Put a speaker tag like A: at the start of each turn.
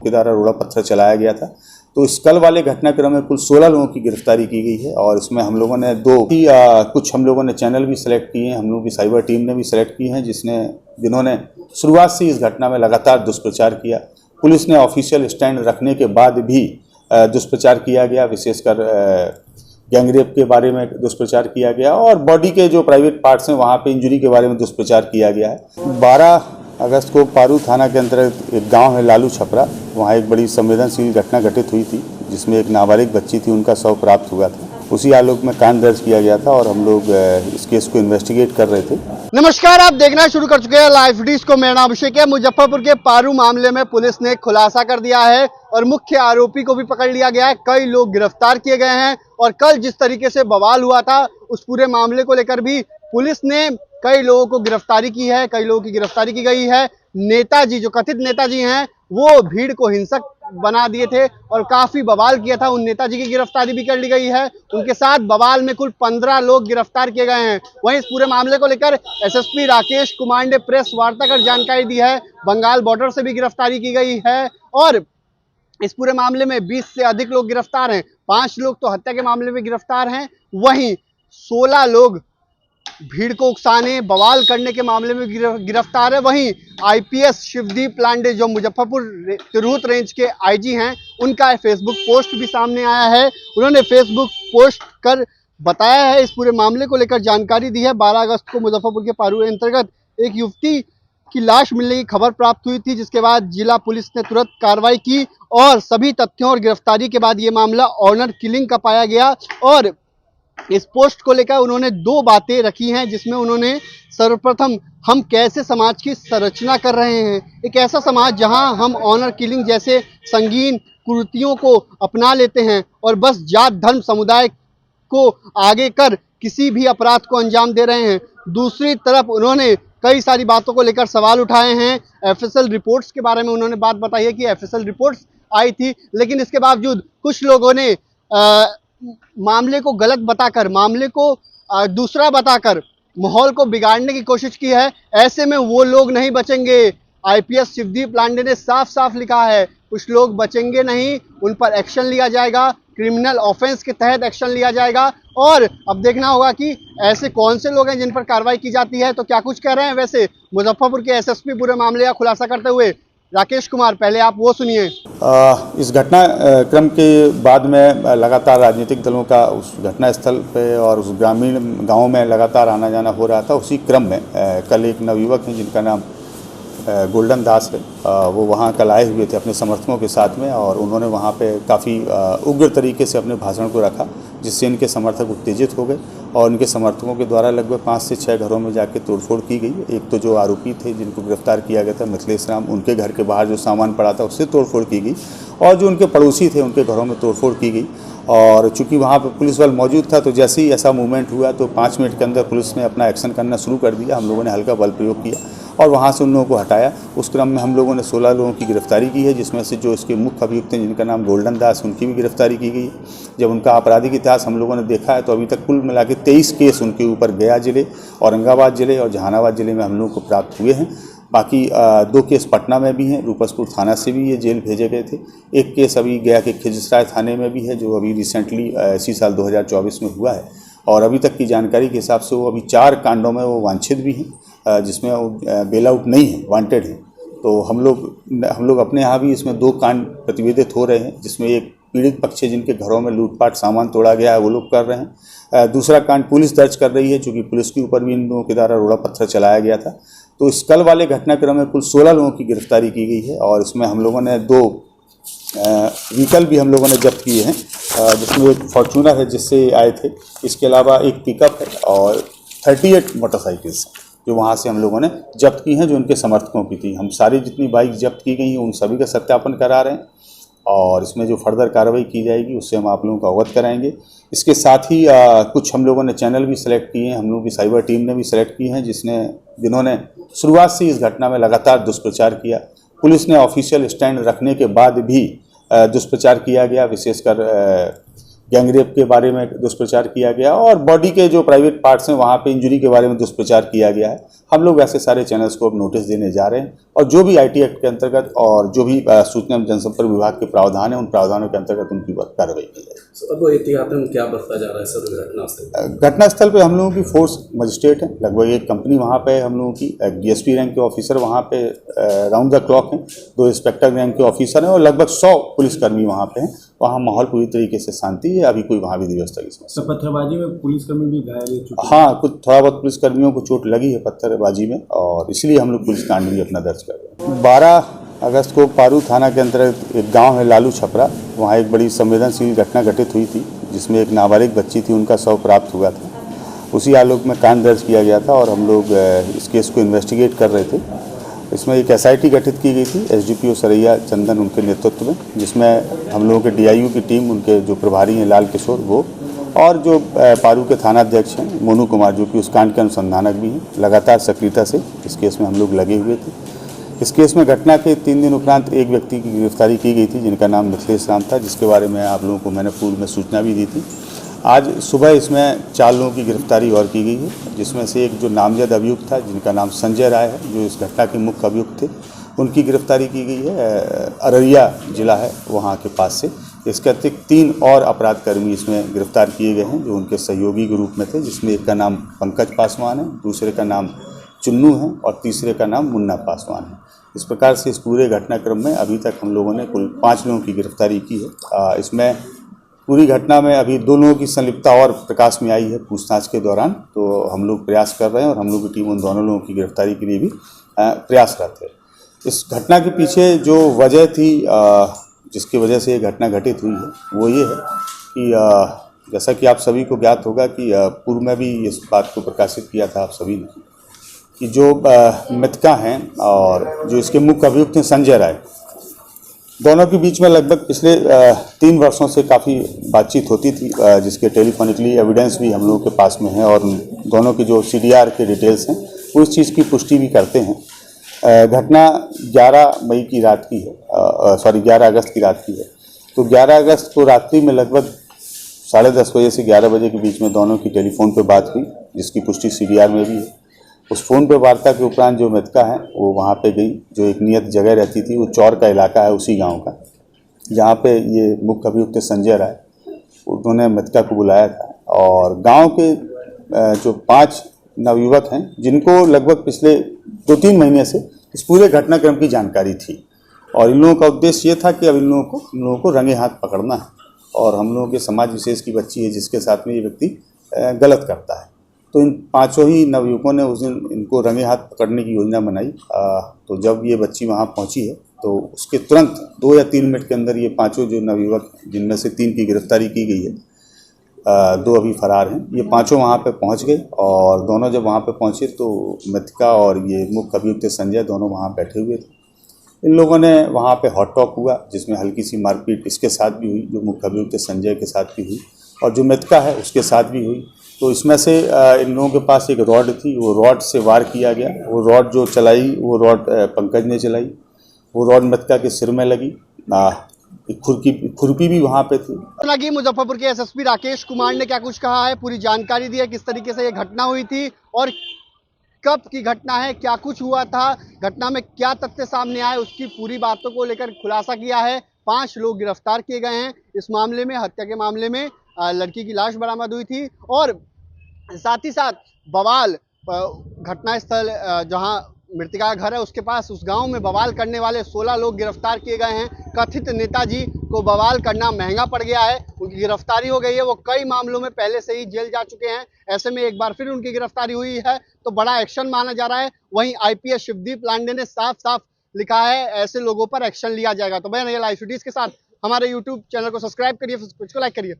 A: के द्वारा रोड़ा पत्थर चलाया गया था। तो इस कल वाले घटनाक्रम में कुल 16 लोगों की गिरफ्तारी की गई है और इसमें हम लोगों ने कुछ हम लोगों ने चैनल भी सिलेक्ट किए हैं, हम लोगों की साइबर टीम ने भी सिलेक्ट किए हैं जिन्होंने शुरुआत से इस घटना में लगातार दुष्प्रचार किया। पुलिस ने ऑफिशियल स्टैंड रखने के बाद भी दुष्प्रचार किया गया, विशेषकर गैंगरेप के बारे में दुष्प्रचार किया गया और बॉडी के जो प्राइवेट पार्ट्स हैं वहाँ पे इंजरी के बारे में दुष्प्रचार किया गया है। 12 अगस्त को पारू थाना के अंतर्गत एक गांव है लालू छपरा, वहाँ एक बड़ी संवेदनशील घटना घटित हुई थी जिसमें एक नाबालिग बच्ची थी, उनका शव प्राप्त हुआ था। उसी आलोक में कांड दर्ज किया गया था और हम लोग इस केस को इन्वेस्टिगेट कर रहे थे।
B: नमस्कार, आप देखना शुरू कर चुके हैं लाइव डिश को। मेरा नाम अभिषेक है। मुजफ्फरपुर के पारू मामले में पुलिस ने खुलासा कर दिया है और मुख्य आरोपी को भी पकड़ लिया गया है। कई लोग गिरफ्तार किए गए हैं और कल जिस तरीके से बवाल हुआ था उस पूरे मामले को लेकर भी पुलिस ने कई लोगों को गिरफ्तारी की है, कई लोगों की गिरफ्तारी की गई है। नेताजी, जो कथित नेताजी हैं, वो भीड़ को हिंसक बना दिए थे और काफी बवाल किया था, उन नेताजी की गिरफ्तारी भी कर ली गई है। उनके साथ बवाल में कुल 15 लोग गिरफ्तार किए गए हैं। वहीं इस पूरे मामले को लेकर एसएसपी राकेश कुमार ने प्रेस वार्ता कर जानकारी दी है। बंगाल बॉर्डर से भी गिरफ्तारी की गई है और इस पूरे मामले में 20 से अधिक लोग गिरफ्तार हैं। 5 लोग तो हत्या के मामले में गिरफ्तार हैं, वहीं 16 लोग भीड़ को उकसाने, बवाल करने के मामले में गिरफ्तार है। वहीं आईपीएस शिवदीप लांडे, जो मुजफ्फरपुर तिरहुत रेंज के आईजी हैं, उनका फेसबुक पोस्ट भी सामने आया है। उन्होंने फेसबुक पोस्ट कर बताया है, इस पूरे मामले को लेकर जानकारी दी है। 12 अगस्त को मुजफ्फरपुर के पारू अंतर्गत एक युवती की लाश मिलने की खबर प्राप्त हुई थी, जिसके बाद जिला पुलिस ने तुरंत कार्रवाई की और सभी तथ्यों और गिरफ्तारी के बाद ये मामला ऑनर किलिंग का पाया गया। और इस पोस्ट को लेकर उन्होंने 2 बातें रखी हैं, जिसमें उन्होंने सर्वप्रथम हम कैसे समाज की संरचना कर रहे हैं, एक ऐसा समाज जहां हम ऑनर किलिंग जैसे संगीन कुरीतियों को अपना लेते हैं और बस जात धर्म समुदाय को आगे कर किसी भी अपराध को अंजाम दे रहे हैं। दूसरी तरफ उन्होंने कई सारी बातों को लेकर सवाल उठाए हैं। एफएसएल रिपोर्ट्स के बारे में उन्होंने बात बताई है कि एफएसएल रिपोर्ट्स आई थी, लेकिन इसके बावजूद कुछ लोगों ने मामले को गलत बताकर, मामले को दूसरा बताकर माहौल को बिगाड़ने की कोशिश की है। ऐसे में वो लोग नहीं बचेंगे। आईपीएस शिवदीप लांडे ने साफ साफ लिखा है, कुछ लोग बचेंगे नहीं, उन पर एक्शन लिया जाएगा, क्रिमिनल ऑफेंस के तहत एक्शन लिया जाएगा। और अब देखना होगा कि ऐसे कौन से लोग हैं जिन पर कार्रवाई की जाती है। तो क्या कुछ कह रहे हैं वैसे मुजफ्फरपुर के एसएसपी पूरे मामले का खुलासा करते हुए राकेश कुमार, पहले आप वो सुनिए।
A: इस घटना क्रम के बाद में लगातार राजनीतिक दलों का उस घटना स्थल पे और उस ग्रामीण गांव में लगातार आना जाना हो रहा था। उसी क्रम में कल एक नवयुवक हैं जिनका नाम गोल्डन दास है, वो वहाँ कल आए हुए थे अपने समर्थकों के साथ में और उन्होंने वहाँ पे काफ़ी उग्र तरीके से अपने भाषण को रखा, जिससे इनके समर्थक उत्तेजित हो गए और इनके समर्थकों के द्वारा लगभग 5 से 6 घरों में जाके तोड़फोड़ की गई। एक तो जो आरोपी थे जिनको गिरफ्तार किया गया था मिथिलेश राम, उनके घर के बाहर जो सामान पड़ा था उससे तोड़फोड़ की गई और जो उनके पड़ोसी थे उनके घरों में तोड़फोड़ की गई। और चूंकि वहाँ पर पुलिस बल मौजूद था तो जैसे ही ऐसा मूवमेंट हुआ तो 5 मिनट के अंदर पुलिस ने अपना एक्शन करना शुरू कर दिया। हम लोगों ने हल्का बल प्रयोग किया और वहाँ से उन लोगों को हटाया। उस क्रम में हम लोगों ने 16 लोगों की गिरफ्तारी की है, जिसमें से जो इसके मुख्य अभियुक्त हैं जिनका नाम गोल्डन दास, उनकी भी गिरफ्तारी की गई। जब उनका आपराधिक इतिहास हम लोगों ने देखा है तो अभी तक कुल मिला के 23 केस उनके ऊपर गया जिले, औरंगाबाद जिले और जहानाबाद जिले में हम लोगों को प्राप्त हुए हैं। बाकी 2 केस पटना में भी हैं, रूपसपुर थाना से भी ये जेल भेजे गए थे। एक केस अभी गया के खिजराय थाने में भी है, जो अभी रिसेंटली इसी साल 2024 में हुआ है। और अभी तक की जानकारी के हिसाब से वो अभी 4 कांडों में वो वांछित भी हैं, जिसमें वो बेल आउट नहीं है, वांटेड है। तो हम लोग अपने यहाँ भी इसमें 2 कांड प्रतिवेदित हो रहे हैं, जिसमें एक पीड़ित पक्ष है जिनके घरों में लूटपाट सामान तोड़ा गया है, वो लोग कर रहे हैं। दूसरा कांड पुलिस दर्ज कर रही है, चूँकि पुलिस के ऊपर भी इन लोगों के द्वारा रोड़ा पत्थर चलाया गया था। तो इस कल वाले घटनाक्रम में कुल 16 लोगों की गिरफ्तारी की गई है और इसमें हम लोगों ने 2 व्हीकल भी हम लोगों ने जब्त किए हैं, जिसमें एक फॉर्चूनर है जिससे आए थे, इसके अलावा एक पिकअप है और 38 मोटरसाइकिल्स जो वहाँ से हम लोगों ने जब्त की हैं, जो उनके समर्थकों की थी। हम सारी जितनी बाइक जब्त की गई हैं उन सभी का सत्यापन करा रहे हैं और इसमें जो फर्दर कार्रवाई की जाएगी उससे हम आप लोगों को अवगत कराएंगे। इसके साथ ही कुछ हम लोगों ने चैनल भी सिलेक्ट किए हैं, हम लोगों की साइबर टीम ने भी सिलेक्ट की हैं, जिन्होंने शुरुआत से इस घटना में लगातार दुष्प्रचार किया। पुलिस ने ऑफिशियल स्टैंड रखने के बाद भी दुष्प्रचार किया गया, विशेषकर गैंगरेप के बारे में दुष्प्रचार किया गया और बॉडी के जो प्राइवेट पार्ट्स हैं वहाँ पे इंजरी के बारे में दुष्प्रचार किया गया है। हम लोग ऐसे सारे चैनल्स को अब नोटिस देने जा रहे हैं और जो भी आईटी एक्ट के अंतर्गत और जो भी सूचना एवं जनसंपर्क विभाग के प्रावधान है उन प्रावधानों के अंतर्गत उनकी कार्रवाई की जाएगी।
C: अब एहतियातन क्या बरता जा रहा है सर
A: घटनास्थल पे हम लोगों की फोर्स मजिस्ट्रेट है, लगभग एक कंपनी वहाँ पे हम लोगों की डीएसपी रैंक के ऑफिसर वहाँ पे राउंड द क्लॉक हैं, 2 इंस्पेक्टर रैंक के ऑफिसर हैं और लगभग 100 पुलिसकर्मी वहाँ पे हैं। वहाँ माहौल पूरी तरीके से शांति है, अभी कोई वहाँ विधि व्यवस्था की समस्या।
D: पत्थरबाजी में पुलिसकर्मी भी घायल हो चुके हैं।
A: हाँ, कुछ थोड़ा बहुत पुलिसकर्मियों को चोट लगी है पत्थरबाजी में और इसलिए हम लोग पुलिस कांड भी अपना दर्ज कर रहे हैं। 12 अगस्त को पारू थाना के अंतर्गत एक गांव है लालू छपरा, वहाँ एक बड़ी संवेदनशील घटना घटित हुई थी जिसमें एक नाबालिग बच्ची थी, उनका शव प्राप्त हुआ था। उसी आलोक में कांड दर्ज किया गया था और हम लोग इस केस को इन्वेस्टिगेट कर रहे थे। इसमें एक एसआईटी गठित की गई थी एसडीपीओ सरैया चंदन उनके नेतृत्व में, जिसमें हम लोगों के डीआईयू की टीम, उनके जो प्रभारी हैं लाल किशोर वो और जो पारू के थाना अध्यक्ष हैं मोनू कुमार, जो कि उस कांड के अनुसंधानक भी हैं, लगातार सक्रियता से इस केस में हम लोग लगे हुए थे। इस केस में घटना के 3 दिन उपरांत एक व्यक्ति की गिरफ्तारी की गई थी जिनका नाम मिथिलेश राम था, जिसके बारे में आप लोगों को मैंने पूर्व में सूचना भी दी थी। आज सुबह इसमें 4 लोगों की गिरफ्तारी और की गई है, जिसमें से एक जो नामजद अभियुक्त था जिनका नाम संजय राय है, जो इस घटना के मुख्य अभियुक्त थे, उनकी गिरफ्तारी की गई है। अररिया जिला है वहाँ के पास से। इसके अतिरिक्त 3 और अपराधकर्मी इसमें गिरफ्तार किए गए हैं जो उनके सहयोगी के रूप में थे, जिसमें एक का नाम पंकज पासवान है, दूसरे का नाम चुन्नू है और तीसरे का नाम मुन्ना पासवान है। इस प्रकार से इस पूरे घटनाक्रम में अभी तक हम लोगों ने कुल 5 लोगों की गिरफ्तारी की है। इसमें पूरी घटना में अभी 2 लोगों की संलिप्तता और प्रकाश में आई है पूछताछ के दौरान, तो हम लोग प्रयास कर रहे हैं और हम लोग की टीम उन दोनों लोगों की गिरफ्तारी के लिए भी प्रयासरत है। इस घटना के पीछे जो वजह थी जिसकी वजह से ये घटना घटित हुई है वो ये है कि जैसा कि आप सभी को ज्ञात होगा कि पूर्व में भी इस बात को प्रकाशित किया था आप सभी ने कि जो मृतका हैं और जो इसके मुख्य अभियुक्त हैं संजय राय, दोनों के बीच में लगभग पिछले 3 वर्षों से काफ़ी बातचीत होती थी, जिसके टेलीफोनिकली एविडेंस भी हम लोगों के पास में है और दोनों की जो सीडीआर के डिटेल्स हैं वो इस चीज़ की पुष्टि भी करते हैं। घटना 11 मई की रात की है, 11 अगस्त की रात की है। तो 11 अगस्त को रात्रि में लगभग 10:30 बजे से 11 बजे के बीच में दोनों की टेलीफोन पर बात हुई, जिसकी पुष्टि सीडीआर में भी है। उस फ़ोन पे वार्ता के उपरांत जो मृतका है वो वहाँ पे गई, जो एक नियत जगह रहती थी, वो चौर का इलाका है उसी गांव का, जहाँ पे ये मुख्य अभियुक्त संजय राय, उन्होंने मृतका को बुलाया था और गांव के जो 5 नवयुवक हैं जिनको लगभग पिछले 2-3 महीने से इस पूरे घटनाक्रम की जानकारी थी और इन लोगों का उद्देश्य ये था कि अब इन लोगों को रंगे हाथ पकड़ना है और हम लोगों के समाज विशेष की बच्ची है जिसके साथ में ये व्यक्ति गलत करता है। तो इन 5 ही नवयुवकों ने उस दिन इनको रंगे हाथ पकड़ने की योजना बनाई। तो जब ये बच्ची वहाँ पहुँची है तो उसके तुरंत 2 या 3 मिनट के अंदर ये 5 जो नवयुवक, जिनमें से 3 की गिरफ्तारी की गई है, 2 अभी फरार हैं, ये 5 वहाँ पे पहुँच गए और दोनों जब वहाँ पे पहुँचे तो मृतका और ये मुख्य अभियुक्त संजय दोनों वहाँ बैठे हुए थे। इन लोगों ने वहाँ पे हॉट टॉक हुआ जिसमें हल्की सी मारपीट इसके साथ भी हुई, जो मुख्य अभियुक्त संजय के साथ भी हुई और जो मृतका है उसके साथ भी हुई। तो इसमें से इन लोगों के पास एक रॉड थी, वो रॉड से वार किया गया। वो रॉड जो चलाई वो रॉड पंकज ने चलाई, वो रॉड मृतका के सिर में लगी। खुरपी भी वहाँ पे थी।
B: हालांकि मुजफ्फरपुर के एसएसपी राकेश कुमार ने क्या कुछ कहा है, पूरी जानकारी दी है, किस तरीके से ये घटना हुई थी और कब की घटना है, क्या कुछ हुआ था, घटना में क्या तथ्य सामने आए, उसकी पूरी बातों को लेकर खुलासा किया है। 5 लोग गिरफ्तार किए गए हैं इस मामले में, हत्या के मामले में। लड़की की लाश बरामद हुई थी और साथ ही साथ बवाल घटनास्थल जहां मृतका का घर है उसके पास, उस गांव में बवाल करने वाले 16 लोग गिरफ्तार किए गए हैं। कथित नेताजी को बवाल करना महंगा पड़ गया है, उनकी गिरफ्तारी हो गई है। वो कई मामलों में पहले से ही जेल जा चुके हैं, ऐसे में एक बार फिर उनकी गिरफ्तारी हुई है तो बड़ा एक्शन माना जा रहा है। वहीं आईपीएस शिवदीप लांडे ने साफ साफ लिखा है ऐसे लोगों पर एक्शन लिया जाएगा। तो मैं रियल लाइव सिटीज के साथ हमारे यूट्यूब चैनल को सब्सक्राइब करिए, कुछ को लाइक करिए।